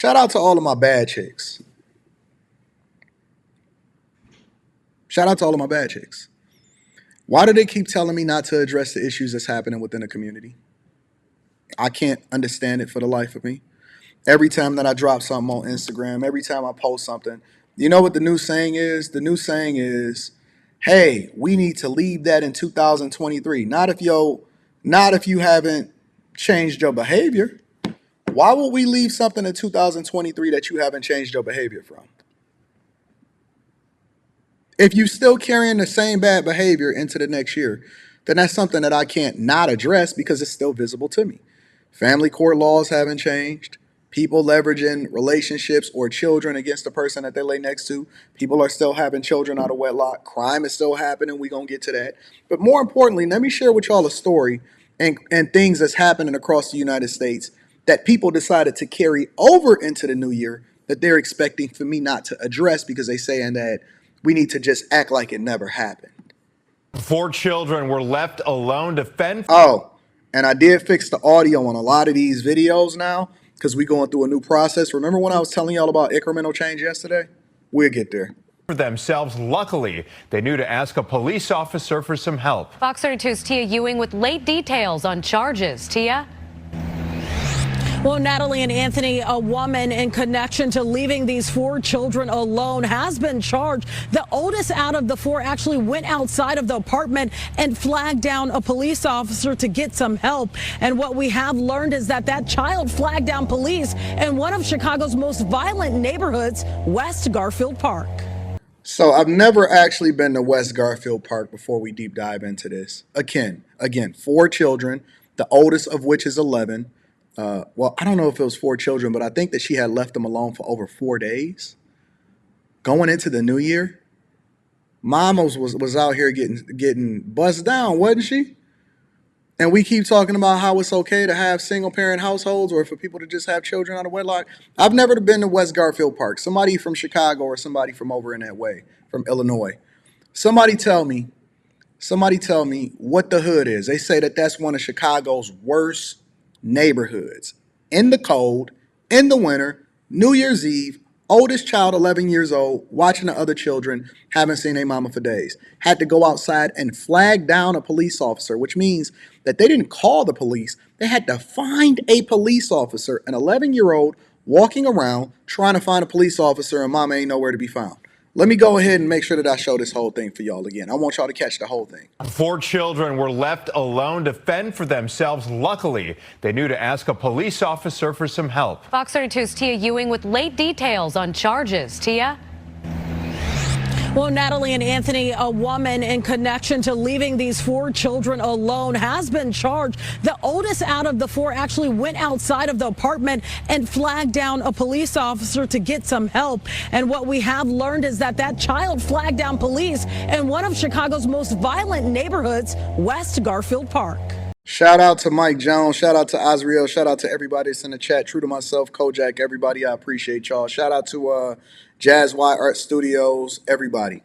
Shout out to all of my bad chicks. Shout out to all of my bad chicks. Why do they keep telling me not to address the issues that's happening within the community? I can't understand it for the life of me. Every time that I drop something on Instagram, every time I post something, you know what the new saying is? The new saying is, "Hey, we need to leave that in 2023." Not if you haven't changed your behavior. Why would we leave something in 2023 that you haven't changed your behavior from? If you're still carrying the same bad behavior into the next year, then that's something that I can't not address because it's still visible to me. Family court laws haven't changed. People leveraging relationships or children against the person that they lay next to. People are still having children out of wedlock. Crime is still happening. We're going to get to that. But more importantly, let me share with y'all a story and things that's happening across the United States that people decided to carry over into the new year that they're expecting for me not to address because they saying that we need to just act like it never happened. 4 children were left alone to fend. Oh, and I did fix the audio on a lot of these videos now because we're going through a new process. Remember when I was telling y'all about incremental change yesterday? We'll get there. For themselves. Luckily, they knew to ask a police officer for some help. Fox 32's Tia Ewing with late details on charges. Tia? Well, Natalie and Anthony, a woman in connection to leaving these 4 children alone, has been charged. The oldest out of the 4 actually went outside of the apartment and flagged down a police officer to get some help. And what we have learned is that child flagged down police in one of Chicago's most violent neighborhoods, West Garfield Park. So I've never actually been to West Garfield Park before we deep dive into this. Again, 4 children, the oldest of which is 11. Well, I don't know if it was 4 children, but I think that she had left them alone for over 4 days. Going into the new year, Mama was out here getting buzzed down, wasn't she? And we keep talking about how it's okay to have single parent households or for people to just have children out of wedlock. I've never been to West Garfield Park. Somebody from Chicago or somebody from over in that way, from Illinois. Somebody tell me what the hood is. They say that that's one of Chicago's worst neighborhoods. In the cold, in the winter, New Year's Eve, oldest child 11 years old, watching the other children, haven't seen their mama for days. Had to go outside and flag down a police officer, which means that they didn't call the police. They had to find a police officer, an 11-year-old walking around trying to find a police officer, and mama ain't nowhere to be found. Let me go ahead and make sure that I show this whole thing for y'all again. I want y'all to catch the whole thing. 4 children were left alone to fend for themselves. Luckily, they knew to ask a police officer for some help. Fox 32's Tia Ewing with late details on charges. Tia? Well, Natalie and Anthony, a woman in connection to leaving these 4 children alone, has been charged. The oldest out of the 4 actually went outside of the apartment and flagged down a police officer to get some help. And what we have learned is that child flagged down police in one of Chicago's most violent neighborhoods, West Garfield Park. Shout out to Mike Jones. Shout out to Azriel. Shout out to everybody that's in the chat. True to myself, Kojak, everybody. I appreciate y'all. Shout out to Jazz Y Art Studios, everybody.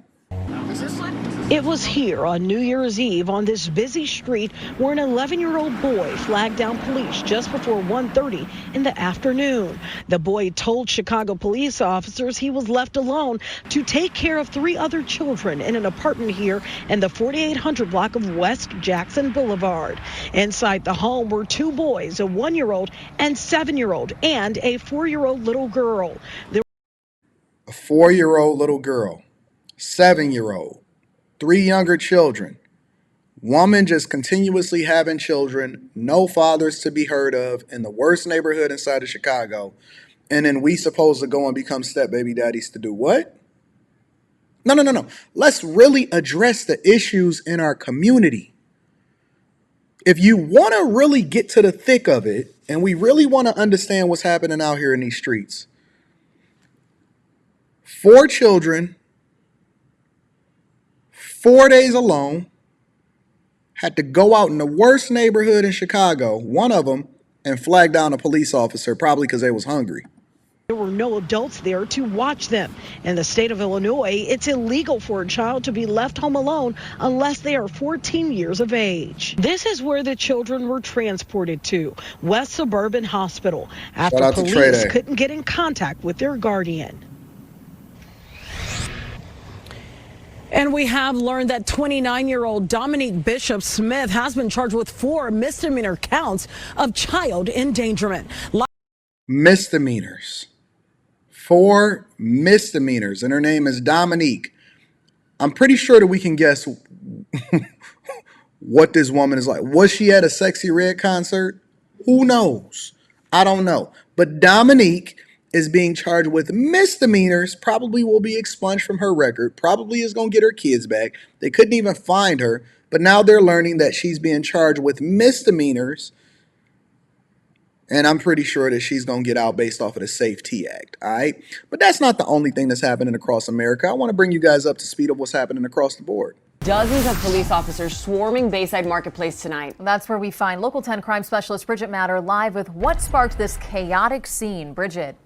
It was here on New Year's Eve on this busy street where an 11-year-old boy flagged down police just before 1:30 in the afternoon. The boy told Chicago police officers he was left alone to take care of 3 other children in an apartment here in the 4800 block of West Jackson Boulevard. Inside the home were 2 boys, a 1-year-old and 7-year-old, and a 4-year-old little girl. A 4-year-old little girl, 7-year-old, 3 younger children, woman just continuously having children, no fathers to be heard of in the worst neighborhood inside of Chicago. And then we supposed to go and become step baby daddies to do what? No. Let's really address the issues in our community. If you want to really get to the thick of it, and we really want to understand what's happening out here in these streets, 4 children, 4 days alone, had to go out in the worst neighborhood in Chicago, one of them, and flag down a police officer, probably because they was hungry. There were no adults there to watch them. In the state of Illinois, it's illegal for a child to be left home alone unless they are 14 years of age. This is where the children were transported to, West Suburban Hospital, Shout after out to Trey police Day. couldn't get in contact with their guardian. And we have learned that 29-year-old Dominique Bishop Smith has been charged with 4 misdemeanor counts of child endangerment. Misdemeanors. 4 misdemeanors, and her name is Dominique. I'm pretty sure that we can guess what this woman is like. Was she at a Sexy Red concert? Who knows? I don't know. But Dominique is being charged with misdemeanors, probably will be expunged from her record, probably is going to get her kids back. They couldn't even find her, but now they're learning that she's being charged with misdemeanors. And I'm pretty sure that she's going to get out based off of the Safety Act, all right? But that's not the only thing that's happening across America. I want to bring you guys up to speed of what's happening across the board. Dozens of police officers swarming Bayside Marketplace tonight. That's where we find Local 10 crime specialist Bridget Matter live with what sparked this chaotic scene. Bridget.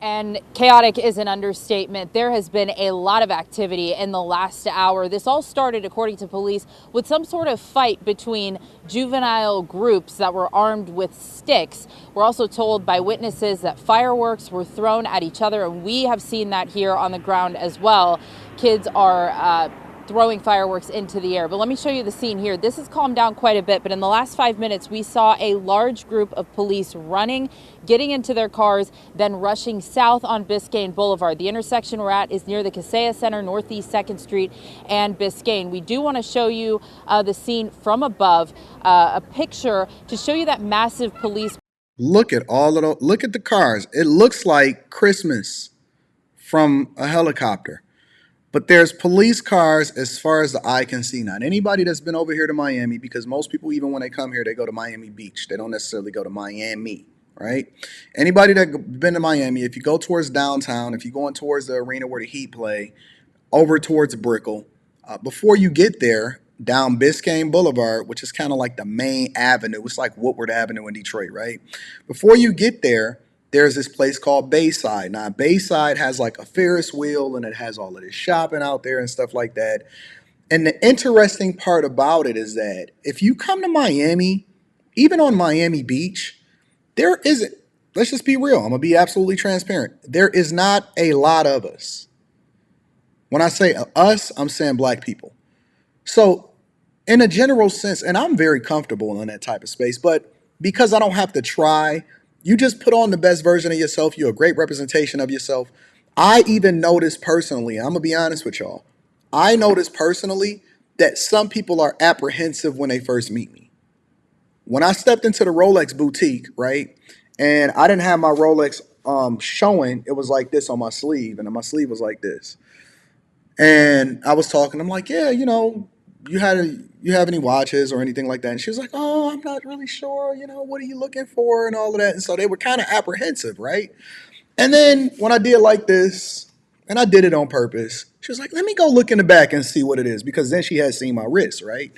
And chaotic is an understatement. There has been a lot of activity in the last hour. This all started, according to police, with some sort of fight between juvenile groups that were armed with sticks. We're also told by witnesses that fireworks were thrown at each other, and we have seen that here on the ground as well. Kids are throwing fireworks into the air. But let me show you the scene here. This has calmed down quite a bit, but in the last 5 minutes, we saw a large group of police running, getting into their cars, then rushing south on Biscayne Boulevard. The intersection we're at is near the Kaseya Center, Northeast 2nd Street and Biscayne. We do want to show you the scene from above, a picture to show you that massive police. Look at look at the cars. It looks like Christmas from a helicopter. But there's police cars as far as the eye can see. Now, anybody that's been over here to Miami, because most people, even when they come here, they go to Miami Beach. They don't necessarily go to Miami, right? Anybody that's been to Miami, if you go towards downtown, if you're going towards the arena where the Heat play, over towards Brickell, before you get there, down Biscayne Boulevard, which is kind of like the main avenue. It's like Woodward Avenue in Detroit, right? Before you get there, there's this place called Bayside. Now, Bayside has like a Ferris wheel and it has all of this shopping out there and stuff like that. And the interesting part about it is that if you come to Miami, even on Miami Beach, there isn't, let's just be real. I'm going to be absolutely transparent. There is not a lot of us. When I say us, I'm saying black people. So in a general sense, and I'm very comfortable in that type of space, but because I don't have to try, you just put on the best version of yourself. You're a great representation of yourself. I even noticed personally, I'm going to be honest with y'all. I noticed personally that some people are apprehensive when they first meet me. When I stepped into the Rolex boutique, right, and I didn't have my Rolex showing, it was like this on my sleeve, and my sleeve was like this. And I was talking, I'm like, yeah, you know, you have any watches or anything like that? And she was like, oh, I'm not really sure, you know, what are you looking for and all of that. And so they were kind of apprehensive, right? And then when I did like this, and I did it on purpose, she was like, let me go look in the back and see what it is, because then she had seen my wrist, right?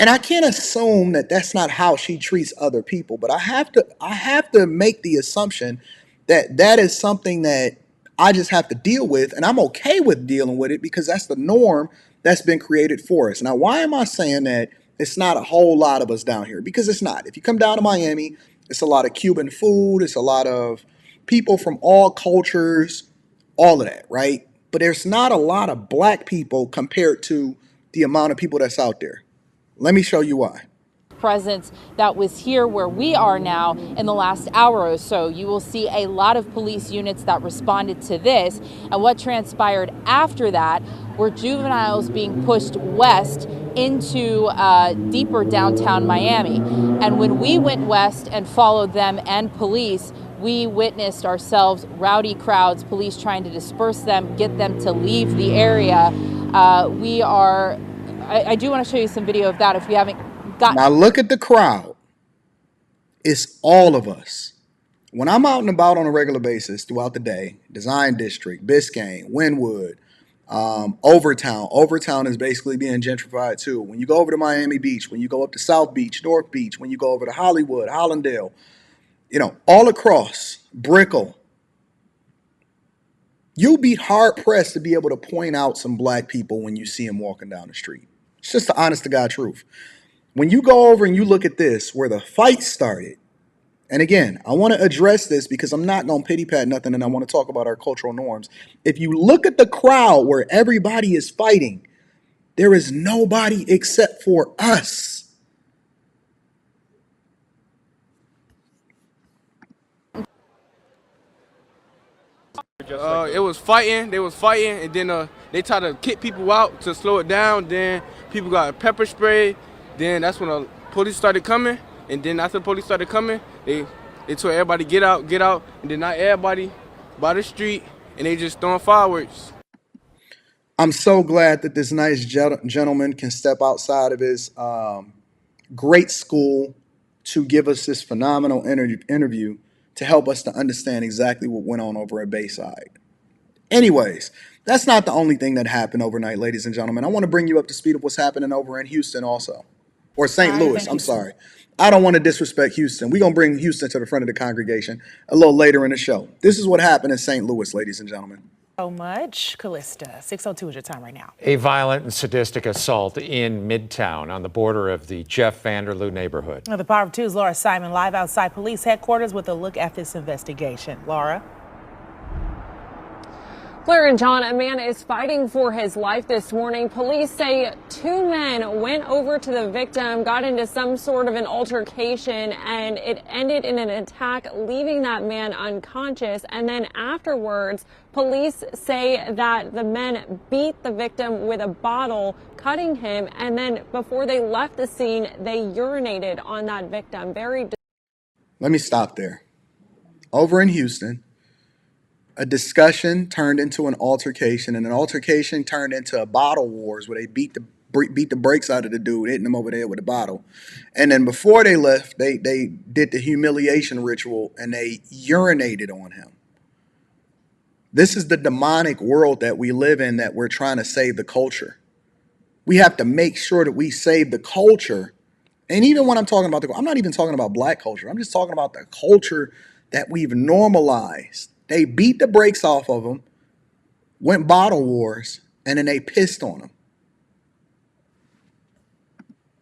And I can't assume that that's not how she treats other people, but I have to make the assumption that that is something that I just have to deal with, and I'm okay with dealing with it because that's the norm that's been created for us. Now, why am I saying that it's not a whole lot of us down here? Because it's not. If you come down to Miami, it's a lot of Cuban food, it's a lot of people from all cultures, all of that, right? But there's not a lot of black people compared to the amount of people that's out there. Let me show you why. Presence that was here where we are now in the last hour or so. You will see a lot of police units that responded to this, and what transpired after that were juveniles being pushed west into deeper downtown Miami. And when we went west and followed them and police, we witnessed ourselves rowdy crowds, police trying to disperse them, get them to leave the area. I do want to show you some video of that if you haven't. Now look at the crowd. It's all of us. When I'm out and about on a regular basis throughout the day, Design District, Biscayne, Wynwood, Overtown. Overtown is basically being gentrified too. When you go over to Miami Beach, when you go up to South Beach, North Beach, when you go over to Hollywood, Hollandale, all across Brickell, you'll be hard pressed to be able to point out some black people when you see them walking down the street. It's just the honest to God truth. When you go over and you look at this, where the fight started, and again, I want to address this because I'm not going to pity pat nothing, and I want to talk about our cultural norms. If you look at the crowd where everybody is fighting, there is nobody except for us. It was fighting. They was fighting, and then they tried to kick people out to slow it down. Then people got pepper spray. Then that's when the police started coming. And then after the police started coming, they told everybody get out, and then not everybody by the street, and they just throwing fireworks. I'm so glad that this nice gentleman can step outside of his great school to give us this phenomenal interview to help us to understand exactly what went on over at Bayside. Anyways, that's not the only thing that happened overnight, ladies and gentlemen. I want to bring you up to speed of what's happening over in Houston also. Or St. Louis, I'm sorry. I don't want to disrespect Houston. We're going to bring Houston to the front of the congregation a little later in the show. This is what happened in St. Louis, ladies and gentlemen. So much. Callista, 6:02 is your time right now. A violent and sadistic assault in Midtown on the border of the Jeff Vanderloo neighborhood. Now, the Power of Two's Laura Simon live outside police headquarters with a look at this investigation. Laura? Claire and John, a man is fighting for his life this morning. Police say two men went over to the victim, got into some sort of an altercation, and it ended in an attack, leaving that man unconscious. And then afterwards, police say that the men beat the victim with a bottle, cutting him. And then before they left the scene, they urinated on that victim. Let me stop there. Over in Houston, a discussion turned into an altercation, and an altercation turned into a bottle wars where they beat the brakes out of the dude, hitting him over there with a bottle. And then before they left, they did the humiliation ritual and they urinated on him. This is the demonic world that we live in, that we're trying to save the culture. We have to make sure that we save the culture. And even when I'm talking about I'm not even talking about black culture. I'm just talking about the culture that we've normalized. They beat the brakes off of them, went bottle wars, and then they pissed on them.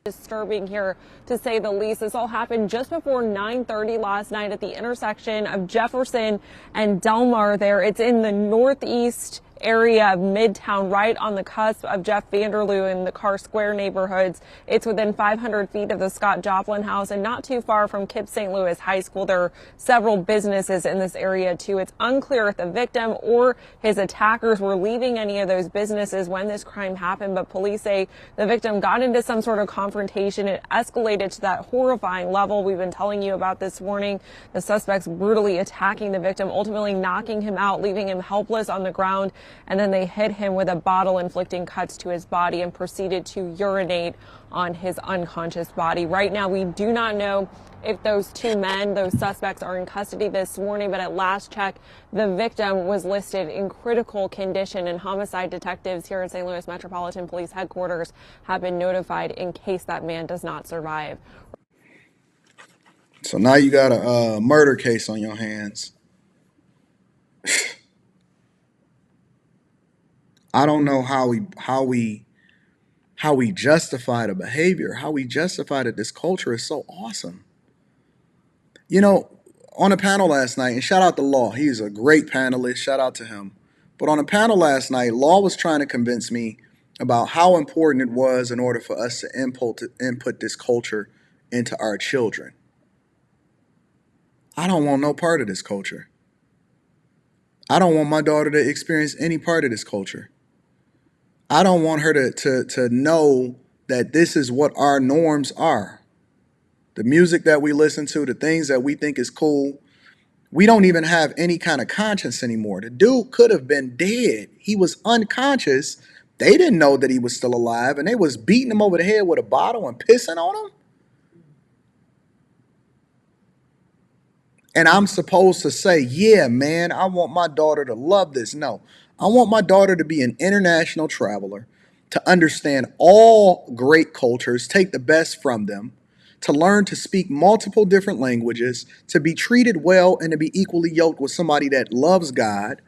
Disturbing here, to say the least. This all happened just before 9:30 last night at the intersection of Jefferson and Delmar there. It's in the northeast area of Midtown, right on the cusp of Jeff Vanderloo and the Carr Square neighborhoods. It's within 500 feet of the Scott Joplin House and not too far from KIPP St. Louis High School. There are several businesses in this area too. It's unclear if the victim or his attackers were leaving any of those businesses when this crime happened, but police say the victim got into some sort of confrontation. It escalated to that horrifying level we've been telling you about this morning. The suspects brutally attacking the victim, ultimately knocking him out, leaving him helpless on the ground. And then they hit him with a bottle, inflicting cuts to his body, and proceeded to urinate on his unconscious body. Right now, we do not know if those two men, those suspects, are in custody this morning, but at last check, the victim was listed in critical condition, and homicide detectives here at St. Louis Metropolitan Police Headquarters have been notified in case that man does not survive. So now you got a murder case on your hands. I don't know how we justify the behavior, how we justify that this culture is so awesome. On a panel last night, and shout out to Law, he's a great panelist, shout out to him. But on a panel last night, Law was trying to convince me about how important it was in order for us to input this culture into our children. I don't want no part of this culture. I don't want my daughter to experience any part of this culture. I don't want her to know that this is what our norms are. The music that we listen to, the things that we think is cool. We don't even have any kind of conscience anymore. The dude could have been dead. He was unconscious. They didn't know that he was still alive, and they was beating him over the head with a bottle and pissing on him. And I'm supposed to say, yeah, man, I want my daughter to love this. No, I want my daughter to be an international traveler, to understand all great cultures, take the best from them, to learn to speak multiple different languages, to be treated well, and to be equally yoked with somebody that loves God,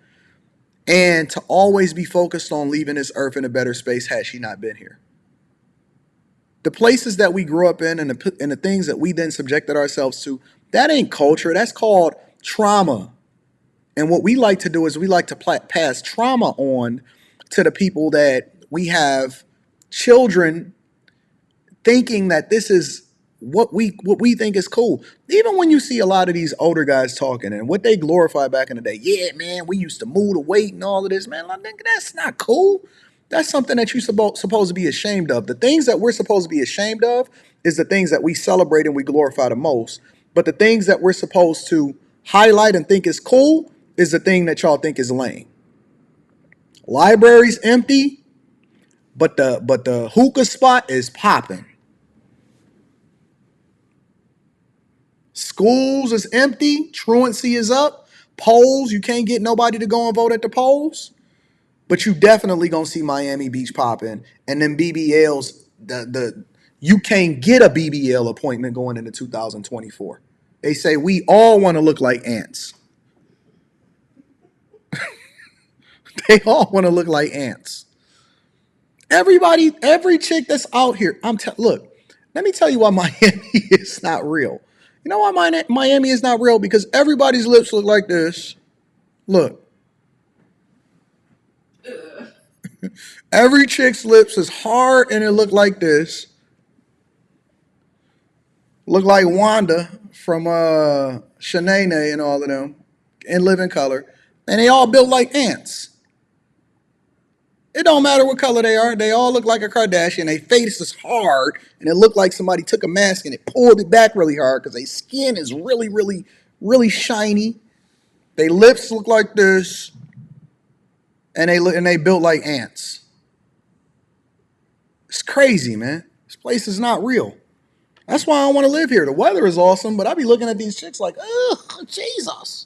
and to always be focused on leaving this earth in a better space had she not been here. The places that we grew up in and the things that we then subjected ourselves to, that ain't culture. That's called trauma. And what we like to do is we like to pass trauma on to the people that we have children thinking that this is what we think is cool. Even when you see a lot of these older guys talking and what they glorify back in the day, yeah, man, we used to move the weight and all of this, man. I think that's not cool. That's something that you're supposed to be ashamed of. The things that we're supposed to be ashamed of is the things that we celebrate and we glorify the most. But the things that we're supposed to highlight and think is cool is the thing that y'all think is lame. Library's empty, but the hookah spot is popping. Schools is empty. Truancy is up. Polls, you can't get nobody to go and vote at the polls. But you definitely gonna see Miami Beach popping. And then BBLs, you can't get a BBL appointment going into 2024. They say we all want to look like ants. They all want to look like ants. Everybody, every chick that's out here, look, let me tell you why Miami is not real. You know why Miami is not real? Because everybody's lips look like this. Look. Every chick's lips is hard and it look like this. Look like Wanda from Shanae and all of them in Living Color. And they all built like ants. It don't matter what color they are. They all look like a Kardashian. Their face is hard and it looked like somebody took a mask and it pulled it back really hard because their skin is really, really, really shiny. Their lips look like this. And they built like ants. It's crazy, man. This place is not real. That's why I want to live here. The weather is awesome, but I be looking at these chicks like, ugh, Jesus.